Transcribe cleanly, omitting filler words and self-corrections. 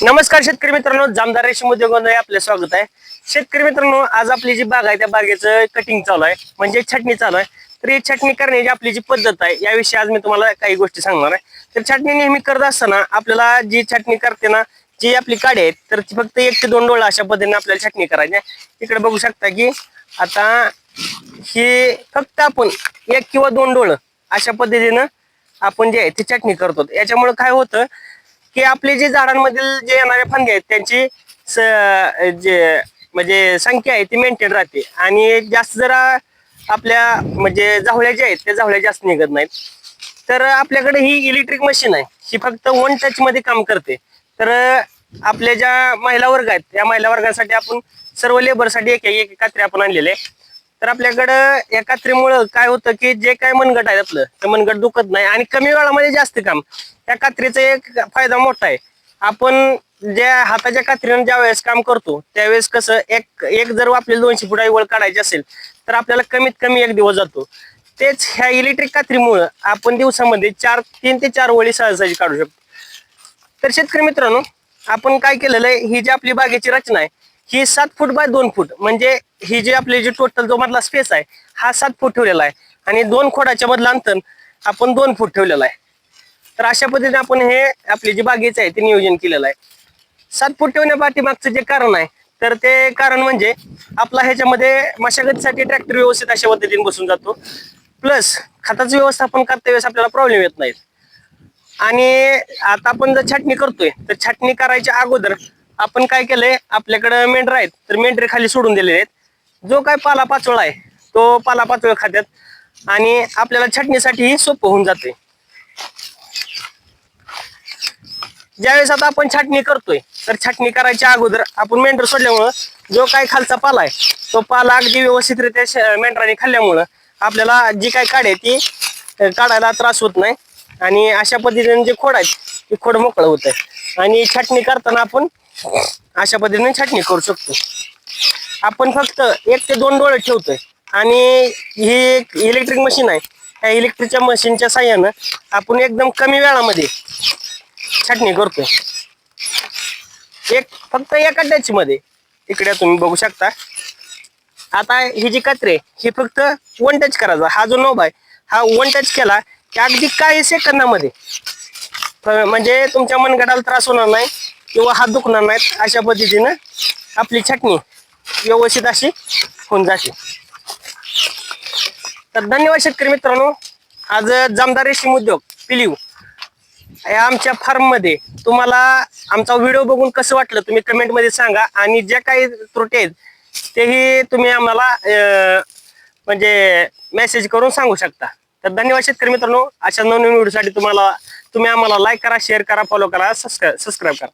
नमस्कार शेतकरी मित्रांनो, जामदार रेशीम उद्योगामध्ये आपले स्वागत आहे। शेतकरी मित्रांनो, आज आपली जी बाग आहे त्या बागेचं कटिंग चालू आहे, म्हणजे छाटणी चालू आहे। तर ही छाटणी करण्याची आपली जी पद्धत आहे याविषयी आज मी तुम्हाला काही गोष्टी सांगणार आहे। तर छाटणी नेहमी करत असताना आपल्याला जी छाटणी करते ना, जी आपली काडी आहे तर ती फक्त 1 ते 2 डोळा अशा पद्धतीने आपल्याला छाटणी करायची आहे। इकडे बघू शकता की आता ही फक्त आपण 1 किंवा 2 डोळं अशा पद्धतीनं आपण जे आहे ती छाटणी करतो। याच्यामुळे काय होतं की आपले जे झाडांमधील जे येणारे फांदे आहेत त्यांची जे म्हणजे संख्या आहे ती मेंटेन राहते आणि जास्त जरा आपल्या म्हणजे जावळ्या ज्या आहेत त्या जावळ्या जास्त निघत नाहीत। तर आपल्याकडे ही इलेक्ट्रिक मशीन आहे, ही फक्त 1 टच मध्ये काम करते। तर आपल्या ज्या महिला वर्ग आहेत त्या महिला वर्गासाठी आपण सर्व लेबरसाठी एक कात्री आपण आणलेले आहे। तर आपल्याकडं या कात्रीमुळं काय होतं की जे काय मनगट आहे आपलं ते मनगट दुखत नाही आणि कमी वेळामध्ये जास्त काम। या कात्रीचा एक फायदा मोठा आहे, आपण ज्या हाताच्या कात्रीने ज्या वेळेस काम करतो त्यावेळेस कसं एक जर आपल्याला 200 फुटाची वळ काढायची असेल तर आपल्याला कमीत कमी 1 दिवस जातो। तेच ह्या इलेक्ट्रिक कात्रीमुळं आपण दिवसामध्ये 3 ते 4 वळी सहजासहजी काढू शकतो। तर शेतकरी मित्रांनो, आपण काय केलेलं आहे, ही जी आपली बागेची रचना आहे ही 7 फूट बाय 2 फूट, म्हणजे ही जी आपली जी टोटल जो मधला स्पेस आहे हा 7 फूट ठेवलेला आहे आणि 2 खोडाच्या मधलं अंतर आपण 2 फूट ठेवलेलं आहे। तर अशा पद्धतीने आपण हे आपली जी बागेचं आहे ते नियोजन केलेलं आहे। 7 फूट ठेवण्यापाठीमागचं जे कारण आहे तर ते कारण म्हणजे आपला ह्याच्यामध्ये मशागतीसाठी ट्रॅक्टर व्यवस्थित अशा पद्धतीने बसून जातो, प्लस खताचं व्यवस्थापन करता वेळेस आपल्याला प्रॉब्लेम येत नाहीत। आणि आता आपण जर छाटणी करतोय तर छाटणी करायच्या अगोदर आपण काय केलंय, आपल्याकडे मेंढर आहेत तर मेंढरे खाली सोडून दिलेले आहेत। जो काय पालापाचोळा आहे तो पालापाचोळा खात्यात आणि आपल्याला छाटणीसाठी सोपं होऊन जाते। ज्यावेळेस आता आपण छाटणी करतोय तर छाटणी करायच्या अगोदर आपण मेंढर सोडल्यामुळं जो काही खालचा पाला आहे तो पाला अगदी व्यवस्थितरित्या मेंढराने खाल्ल्यामुळं आपल्याला जी काही काडी आहे ती काढायला त्रास होत नाही आणि अशा पद्धतीने जे खोड आहेत ते खोड मोकळं होत आहे आणि छाटणी करताना आपण अशा पद्धतीने छाटणी करू शकतो। आपण फक्त 1 ते 2 डोळे ठेवतोय आणि ही एक इलेक्ट्रिक मशीन आहे, त्या इलेक्ट्रिकच्या मशीनच्या साह्यानं आपण एकदम कमी वेळामध्ये छाटणी करतोय, फक्त एका टच मध्ये। इकडे तुम्ही बघू शकता आता ही जी कात्री ही फक्त 1 टच करायचा, हा जो नोब आहे हा 1 टच केला की अगदी काही सेकंदामध्ये म्हणजे तुमच्या मनगटाला त्रास होणार नाही किंवा हात दुखणार नाहीत, अशा पद्धतीनं आपली छाटणी व्यवस्थित अशी होऊन जाते। तर धन्यवाद शेतकरी मित्रांनो, आज जामदार रेशीम उद्योग पिलीव या आमच्या फार्म मध्ये तुम्हाला आमचा व्हिडिओ बघून कसं वाटलं तुम्ही कमेंट मध्ये सांगा आणि ज्या काही त्रुटी आहेत तेही तुम्ही आम्हाला म्हणजे मेसेज करून सांगू शकता। तर धन्यवाद शेतकरी मित्रांनो, अशा नवीन व्हिडिओसाठी तुम्ही आम्हाला लाईक करा, शेअर करा, फॉलो करा, सबस्क्राईब करा।